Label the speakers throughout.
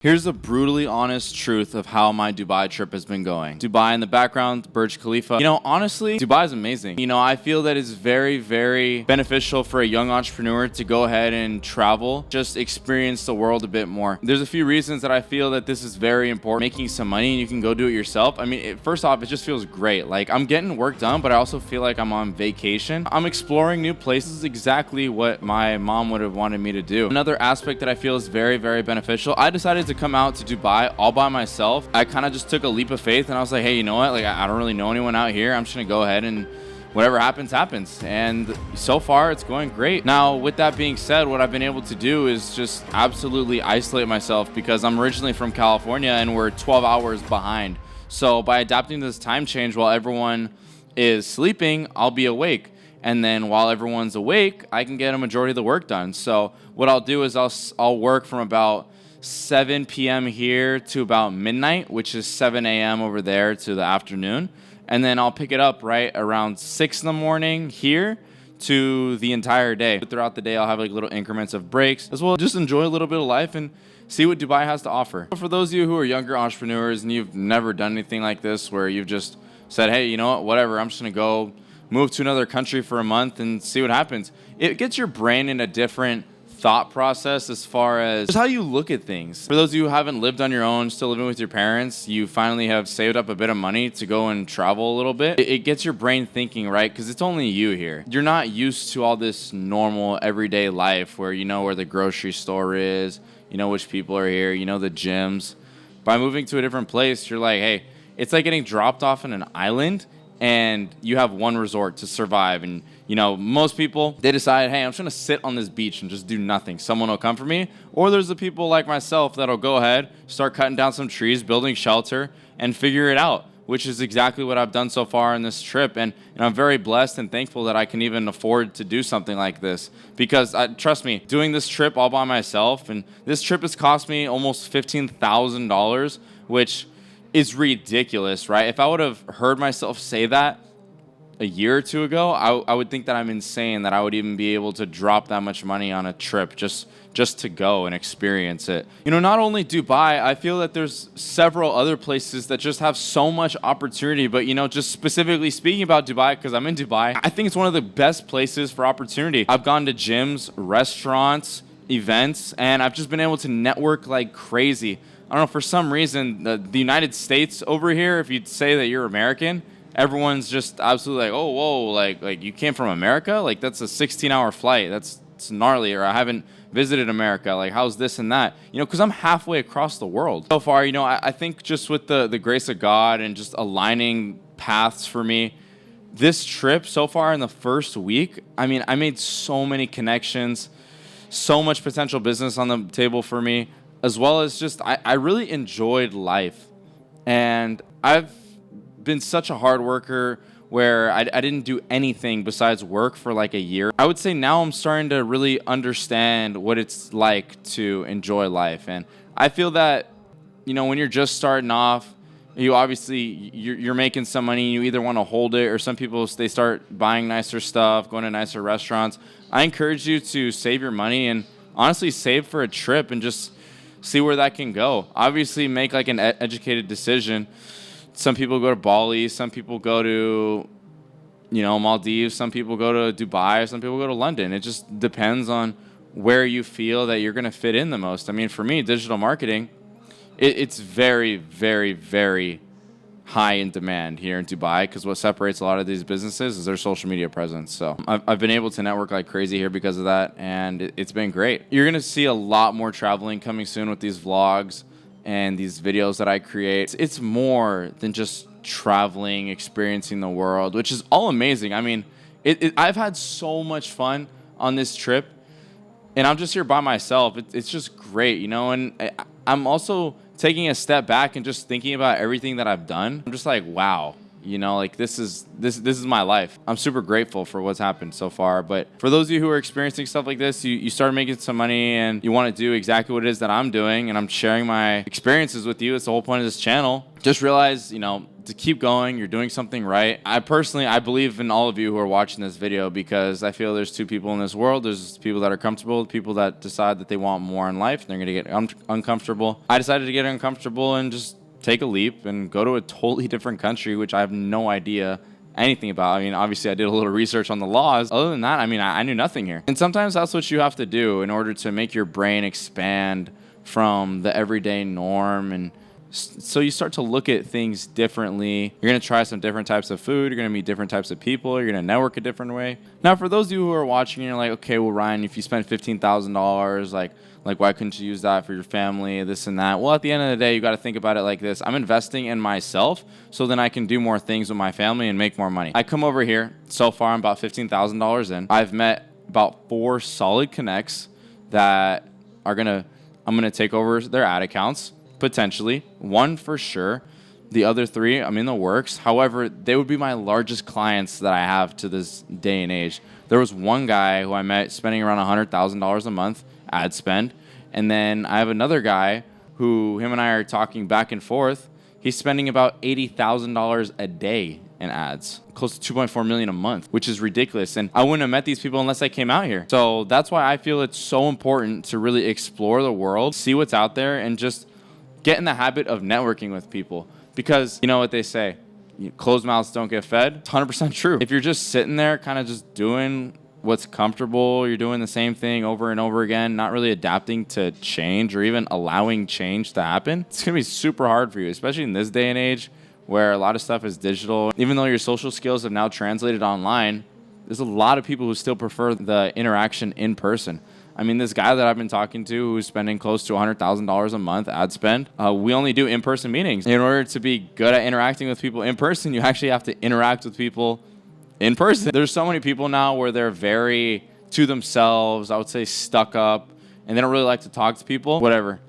Speaker 1: Here's the brutally honest truth of how my Dubai trip has been going. Dubai in the background, Burj Khalifa. Honestly, Dubai is amazing. I feel that it's very, very beneficial for a young entrepreneur to go ahead and travel, just experience the world a bit more. There's a few reasons that I feel that this is very important. Making some money and you can go do it yourself. First off, it just feels great. Like, I'm getting work done, but I also feel like I'm on vacation. I'm exploring new places, exactly what my mom would have wanted me to do. Another aspect that I feel is very, very beneficial. I decided to come out to Dubai all by myself. I kind of just took a leap of faith and I was like, hey, you know what? Like, I don't really know anyone out here. I'm just gonna go ahead and whatever happens, happens. And so far it's going great. Now, with that being said, what I've been able to do is just absolutely isolate myself because I'm originally from California and we're 12 hours behind. So by adapting to this time change while everyone is sleeping, I'll be awake. And then while everyone's awake, I can get a majority of the work done. So what I'll do is I'll work from about 7 p.m. here to about midnight, which is 7 a.m. over there to the afternoon. And then I'll pick it up right around 6 in the morning here to the entire day. Throughout the day, I'll have like little increments of breaks as well. Just enjoy a little bit of life and see what Dubai has to offer. For those of you who are younger entrepreneurs and you've never done anything like this, where you've just said, hey, you know what, whatever, I'm just gonna go move to another country for a month and see what happens. It gets your brain in a different thought process as far as just how you look at things. For those of you who haven't lived on your own, still living with your parents, you finally have saved up a bit of money to go and travel a little bit. It gets your brain thinking, right? Because it's only you here. You're not used to all this normal everyday life where you know where the grocery store is, you know which people are here, you know the gyms. By moving to a different place, you're like, hey, it's like getting dropped off on an island and you have one resort to survive. And most people, they decide, hey, I'm just gonna sit on this beach and just do nothing. Someone will come for me. Or there's the people like myself that'll go ahead, start cutting down some trees, building shelter, and figure it out, which is exactly what I've done so far in this trip. And I'm very blessed and thankful that I can even afford to do something like this. Because trust me, doing this trip all by myself, and this trip has cost me almost $15,000, which is ridiculous, right? If I would have heard myself say that a year or two ago, I would think that I'm insane that I would even be able to drop that much money on a trip just to go and experience it. Not only Dubai, I feel that there's several other places that just have so much opportunity, but just specifically speaking about Dubai, because I'm in Dubai, I think it's one of the best places for opportunity. I've gone to gyms, restaurants, events, and I've just been able to network like crazy. I don't know, for some reason, the United States over here, if you say that you're American, everyone's just absolutely like, oh, whoa, like you came from America? Like, that's a 16-hour flight. It's gnarly. Or I haven't visited America. Like, how's this and that? Because I'm halfway across the world. So far, I think just with the grace of God and just aligning paths for me, this trip so far in the first week, I made so many connections, so much potential business on the table for me, as well as just I really enjoyed life. And I've been such a hard worker where I didn't do anything besides work for like a year. I would say now I'm starting to really understand what it's like to enjoy life. And I feel that, when you're just starting off, you're making some money, you either want to hold it, or some people, they start buying nicer stuff, going to nicer restaurants. I encourage you to save your money and honestly save for a trip and just see where that can go. Obviously, make like an educated decision. Some people go to Bali, some people go to, Maldives, some people go to Dubai, some people go to London. It just depends on where you feel that you're going to fit in the most. For me, digital marketing, it's very, very, very high in demand here in Dubai, because what separates a lot of these businesses is their social media presence. So I've been able to network like crazy here because of that, and it's been great. You're going to see a lot more traveling coming soon with these vlogs and these videos that I create. It's more than just traveling, experiencing the world, which is all amazing. I've had so much fun on this trip, and I'm just here by myself. It's just great, and I'm also taking a step back and just thinking about everything that I've done. I'm just like, wow, this is my life. I'm super grateful for what's happened so far. But for those of you who are experiencing stuff like this, you start making some money and you want to do exactly what it is that I'm doing, and I'm sharing my experiences with you. It's the whole point of this channel. Just realize, to keep going. You're doing something right. I believe in all of you who are watching this video because I feel there's two people in this world. There's people that are comfortable, people that decide that they want more in life. They're going to get uncomfortable. I decided to get uncomfortable and just take a leap and go to a totally different country, which I have no idea anything about. I mean, obviously I did a little research on the laws. Other than that, I mean, I knew nothing here. And sometimes that's what you have to do in order to make your brain expand from the everyday norm. And so you start to look at things differently. You're going to try some different types of food. You're going to meet different types of people. You're going to network a different way. Now, for those of you who are watching, you're like, okay, well, Ryan, if you spent $15,000, like why couldn't you use that for your family, this and that? Well, at the end of the day, you got to think about it like this. I'm investing in myself so then I can do more things with my family and make more money. I come over here. So far, I'm about $15,000 in. I've met about 4 solid connects that I'm going to take over their ad accounts. Potentially. 1 for sure. The other 3, I'm in the works. However, they would be my largest clients that I have to this day and age. There was one guy who I met spending around $100,000 a month ad spend. And then I have another guy who him and I are talking back and forth. He's spending about $80,000 a day in ads, close to $2.4 million a month, which is ridiculous. And I wouldn't have met these people unless I came out here. So that's why I feel it's so important to really explore the world, see what's out there, and just get in the habit of networking with people, because you know what they say, closed mouths don't get fed. It's 100% true. If you're just sitting there kind of just doing what's comfortable, you're doing the same thing over and over again, not really adapting to change or even allowing change to happen, it's going to be super hard for you, especially in this day and age where a lot of stuff is digital. Even though your social skills have now translated online, there's a lot of people who still prefer the interaction in person. I mean, this guy that I've been talking to who's spending close to $100,000 a month ad spend, we only do in-person meetings. In order to be good at interacting with people in person, you actually have to interact with people in person. There's so many people now where they're very to themselves, I would say stuck up, and they don't really like to talk to people. Whatever.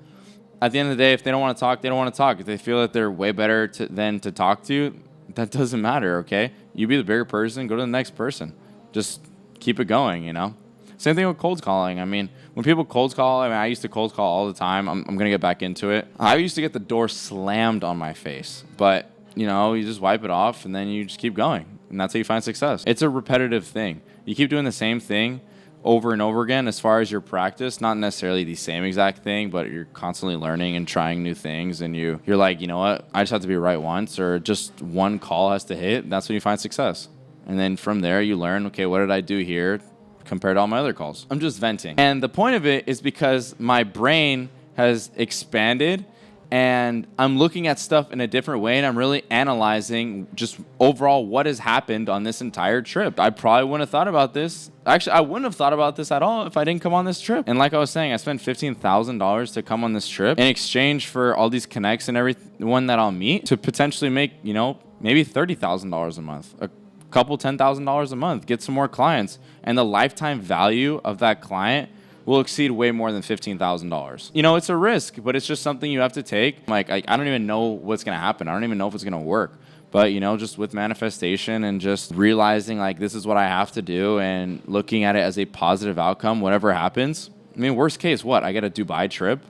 Speaker 1: At the end of the day, if they don't want to talk, they don't want to talk. If they feel that they're way better than to talk to, that doesn't matter, okay? You be the bigger person, go to the next person. Just keep it going, you know? Same thing with cold calling. I mean, when people cold call, I used to cold call all the time. I'm going to get back into it. I used to get the door slammed on my face, but you know, you just wipe it off and then you just keep going. And that's how you find success. It's a repetitive thing. You keep doing the same thing over and over again as far as your practice, not necessarily the same exact thing, but you're constantly learning and trying new things. And you're like, you know what? I just have to be right once, or just one call has to hit. That's when you find success. And then from there you learn, okay, what did I do here compared to all my other calls? I'm just venting. And the point of it is because my brain has expanded and I'm looking at stuff in a different way, and I'm really analyzing just overall what has happened on this entire trip. I probably wouldn't have thought about this. Actually, I wouldn't have thought about this at all if I didn't come on this trip. And like I was saying, I spent $15,000 to come on this trip in exchange for all these connects and everyone that I'll meet to potentially make, you know, maybe $30,000 a month, a couple $10,000 a month, get some more clients. And the lifetime value of that client will exceed way more than $15,000. You know, it's a risk, but it's just something you have to take. Like, I don't even know what's going to happen. I don't even know if it's going to work. But, you know, just with manifestation and just realizing, like, this is what I have to do and looking at it as a positive outcome, whatever happens. I mean, worst case, what? I get a Dubai trip.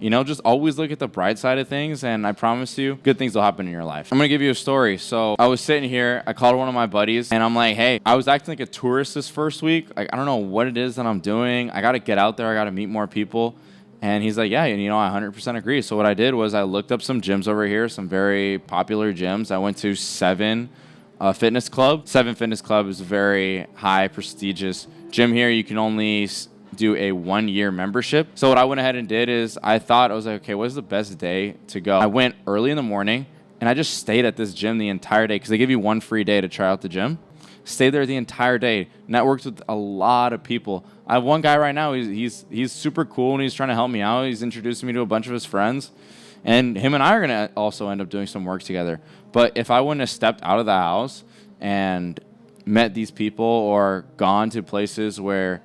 Speaker 1: You know, just always look at the bright side of things, and I promise you, good things will happen in your life. I'm going to give you a story. So I was sitting here, I called one of my buddies, and I'm like, hey, I was acting like a tourist this first week. Like, I don't know what it is that I'm doing. I got to get out there. I got to meet more people. And he's like, yeah, and you know, I 100% agree. So what I did was I looked up some gyms over here, some very popular gyms. I went to 7 Fitness Club. 7 Fitness Club is a very high, prestigious gym here. You can only do a 1-year membership. So what I went ahead and did is I was like, okay, what's the best day to go? I went early in the morning and I just stayed at this gym the entire day because they give you 1 free day to try out the gym. Stayed there the entire day. Networked with a lot of people. I have one guy right now, he's super cool and he's trying to help me out. He's introducing me to a bunch of his friends. And him and I are going to also end up doing some work together. But if I wouldn't have stepped out of the house and met these people or gone to places where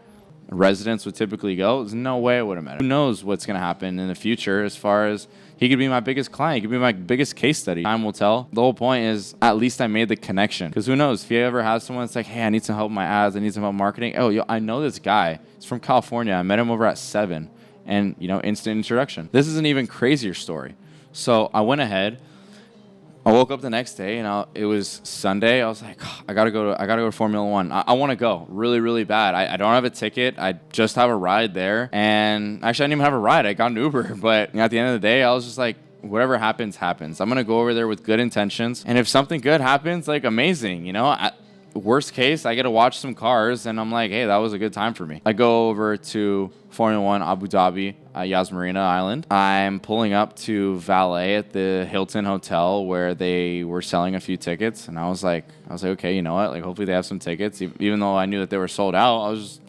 Speaker 1: residents would typically go, there's no way I would have met him. Who knows what's going to happen in the future as far as he could be my biggest client. He could be my biggest case study. Time will tell. The whole point is at least I made the connection. Because who knows, if you ever have someone that's like, hey, I need some help with my ads, I need some help marketing. Oh, I know this guy. He's from California. I met him over at 7. And, you know, instant introduction. This is an even crazier story. So I went ahead. I woke up the next day and it was Sunday. I was like, I gotta go to Formula One. I want to go really, really bad. I don't have a ticket. I just have a ride there. And actually, I didn't even have a ride. I got an Uber. But at the end of the day, I was just like, whatever happens, happens. I'm gonna go over there with good intentions. And if something good happens, like amazing, worst case, I get to watch some cars, and I'm like, hey, that was a good time for me. I go over to Formula One Abu Dhabi, Yas Marina Island. I'm pulling up to valet at the Hilton Hotel where they were selling a few tickets, and I was like, okay, you know what? Like, hopefully they have some tickets, even though I knew that they were sold out. I was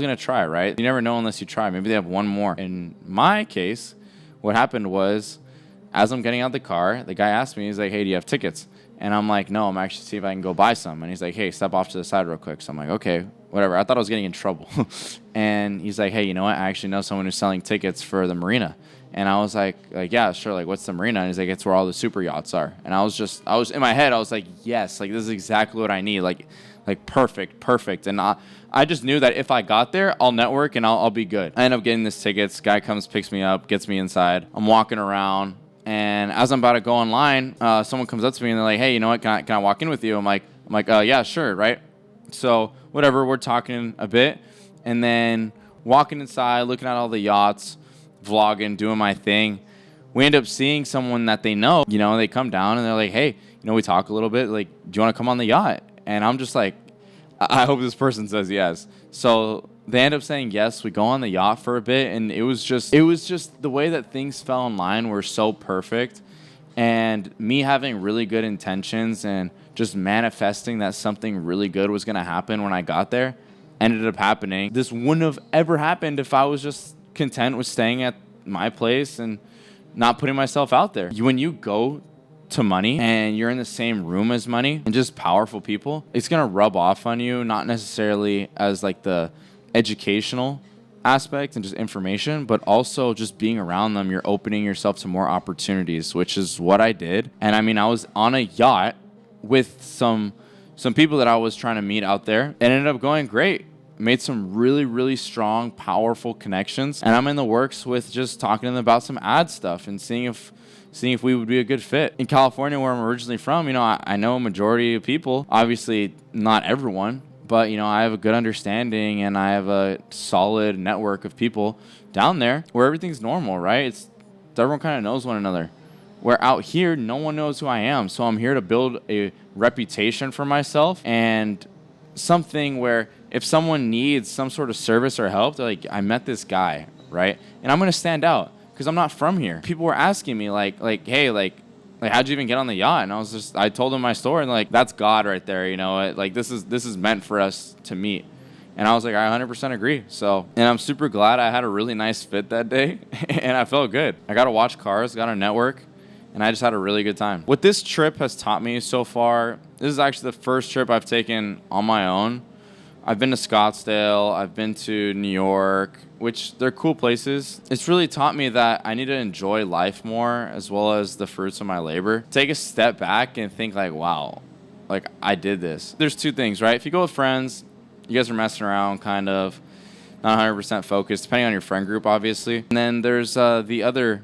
Speaker 1: gonna try, right? You never know unless you try. Maybe they have one more. In my case, what happened was, as I'm getting out the car, the guy asked me, he's like, hey, do you have tickets? And I'm like, no, I'm actually see if I can go buy some. And he's like, hey, step off to the side real quick. So I'm like, okay, whatever. I thought I was getting in trouble. And he's like, hey, you know what? I actually know someone who's selling tickets for the marina. And I was like, yeah, sure. Like, what's the marina? And he's like, it's where all the super yachts are. And I was in my head, I was like, yes, like this is exactly what I need. Like perfect. And I just knew that if I got there, I'll network and I'll be good. I end up getting this tickets. Guy comes, picks me up, gets me inside. I'm walking around. And as I'm about to go online, someone comes up to me and they're like, hey, you know what? Can I walk in with you? I'm like, yeah, sure, right? So whatever, we're talking a bit. And then walking inside, looking at all the yachts, vlogging, doing my thing. We end up seeing someone that they know. They come down and they're like, hey, we talk a little bit. Like, do you want to come on the yacht? And I'm just like, I hope this person says yes. So they end up saying yes. We go on the yacht for a bit, and it was just the way that things fell in line were so perfect. And me having really good intentions and just manifesting that something really good was going to happen when I got there ended up happening. This wouldn't have ever happened if I was just content with staying at my place and not putting myself out there. When you go to money and you're in the same room as money and just powerful people, it's going to rub off on you, not necessarily as like the educational aspect and just information, but also just being around them, you're opening yourself to more opportunities, which is what I did. And I mean, I was on a yacht with some people that I was trying to meet out there. It ended up going great. Made some really, really strong, powerful connections. And I'm in the works with just talking to them about some ad stuff and seeing if we would be a good fit. In California, where I'm originally from, I know a majority of people, obviously not everyone, but, I have a good understanding and I have a solid network of people down there where everything's normal, right? Everyone kind of knows one another. Where out here, no one knows who I am. So I'm here to build a reputation for myself and something where if someone needs some sort of service or help, they're like, I met this guy, right? And I'm going to stand out because I'm not from here. People were asking me like, hey, like how'd you even get on the yacht? And I told them my story and like, that's God right there. Like this is meant for us to meet. And I was like, I 100% agree. And I'm super glad I had a really nice fit that day and I felt good. I got to watch cars, got to network, and I just had a really good time. What this trip has taught me so far, this is actually the first trip I've taken on my own. I've been to Scottsdale, I've been to New York, which they're cool places. It's really taught me that I need to enjoy life more as well as the fruits of my labor. Take a step back and think like, wow, like I did this. There's two things, right? If you go with friends, you guys are messing around kind of, not 100% focused, depending on your friend group, obviously. And then there's the other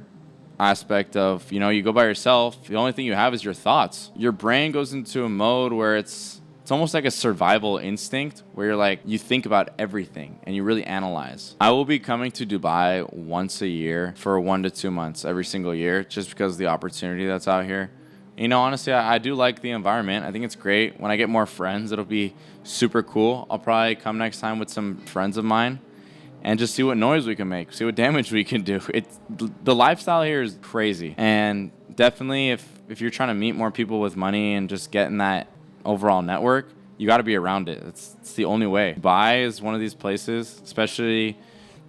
Speaker 1: aspect of, you go by yourself, the only thing you have is your thoughts. Your brain goes into a mode where it's almost like a survival instinct where you're like, you think about everything and you really analyze. I will be coming to Dubai once a year for 1 to 2 months every single year just because of the opportunity that's out here. Honestly, I do like the environment. I think it's great. When I get more friends, it'll be super cool. I'll probably come next time with some friends of mine and just see what noise we can make, see what damage we can do. The lifestyle here is crazy. And definitely if you're trying to meet more people with money and just get in that overall network, you got to be around it. It's the only way. Dubai is one of these places, especially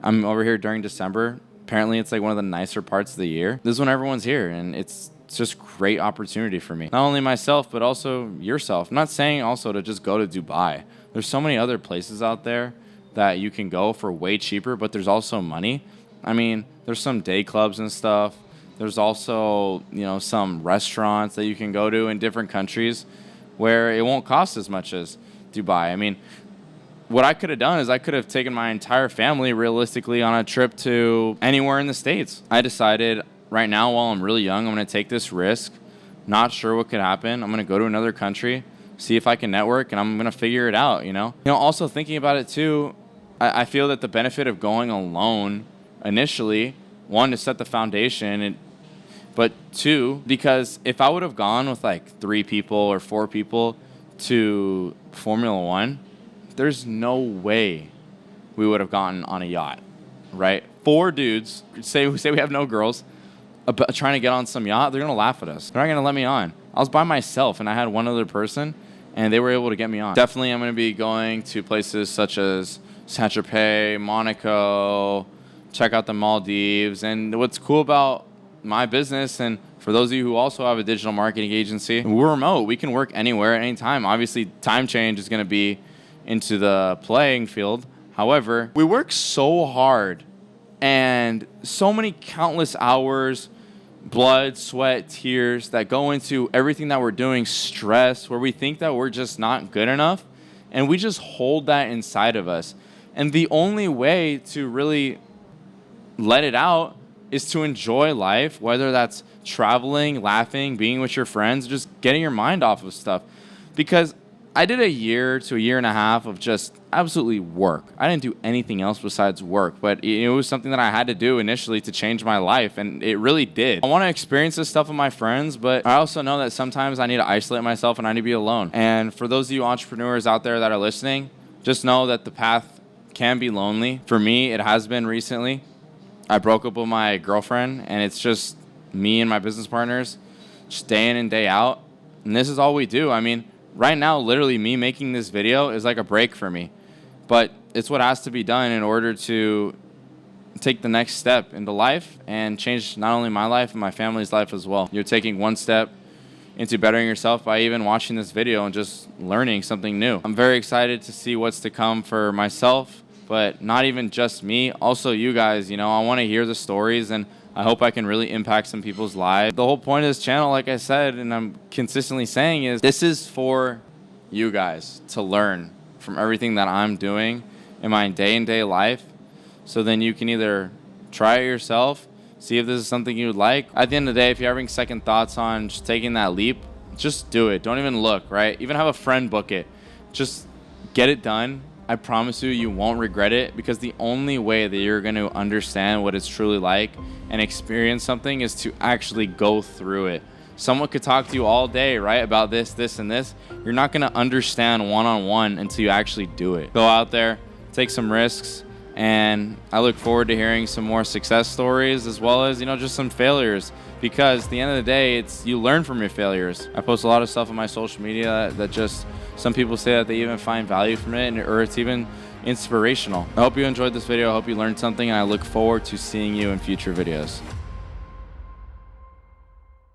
Speaker 1: I'm over here during December. Apparently it's like one of the nicer parts of the year. This is when everyone's here and it's just great opportunity for me. Not only myself, but also yourself. I'm not saying also to just go to Dubai. There's so many other places out there that you can go for way cheaper, but there's also money. I mean, there's some day clubs and stuff. There's also, some restaurants that you can go to in different countries where it won't cost as much as Dubai. I mean, what I could have done is I could have taken my entire family realistically on a trip to anywhere in the States. I decided right now while I'm really young, I'm going to take this risk not sure what could happen. I'm going to go to another country, see if I can network, and I'm going to figure it out, you know? Also thinking about it too, I feel that the benefit of going alone initially, one, to set the foundation, but two, because if I would have gone with like 3 people or 4 people to Formula One, there's no way we would have gotten on a yacht, right? 4 dudes, say we have no girls, trying to get on some yacht, they're going to laugh at us. They're not going to let me on. I was by myself, and I had one other person, and they were able to get me on. Definitely, I'm going to be going to places such as Saint-Tropez, Monaco, check out the Maldives. And what's cool about my business, and for those of you who also have a digital marketing agency, we're remote. We can work anywhere at any time. Obviously, time change is going to be into the playing field. However, we work so hard and so many countless hours, blood, sweat, tears that go into everything that we're doing, stress, where we think that we're just not good enough, and we just hold that inside of us. And the only way to really let it out is to enjoy life, whether that's traveling, laughing, being with your friends, just getting your mind off of stuff. Because I did a year to a year and a half of just absolutely work. I didn't do anything else besides work, but it was something that I had to do initially to change my life, and it really did. I want to experience this stuff with my friends, but I also know that sometimes I need to isolate myself and I need to be alone. And for those of you entrepreneurs out there that are listening, just know that the path can be lonely. For me, it has been recently. I broke up with my girlfriend, and it's just me and my business partners just day in and day out. And this is all we do. I mean, right now, literally me making this video is like a break for me. But it's what has to be done in order to take the next step into life and change not only my life and my family's life as well. You're taking one step into bettering yourself by even watching this video and just learning something new. I'm very excited to see what's to come for myself, but not even just me, also you guys. I want to hear the stories, and I hope I can really impact some people's lives. The whole point of this channel, like I said, and I'm consistently saying, is this is for you guys to learn from everything that I'm doing in my day-to-day life. So then you can either try it yourself, see if this is something you would like. At the end of the day, if you're having second thoughts on just taking that leap, just do it. Don't even look, right? Even have a friend book it. Just get it done. I promise you won't regret it, because the only way that you're going to understand what it's truly like and experience something is to actually go through it. Someone could talk to you all day, right, about this, this, and this. You're not going to understand one-on-one until you actually do it. Go out there, take some risks, and I look forward to hearing some more success stories, as well as, just some failures, because at the end of the day, you learn from your failures. I post a lot of stuff on my social media that just some people say that they even find value from it, or it's even inspirational. I hope you enjoyed this video. I hope you learned something, and I look forward to seeing you in future videos.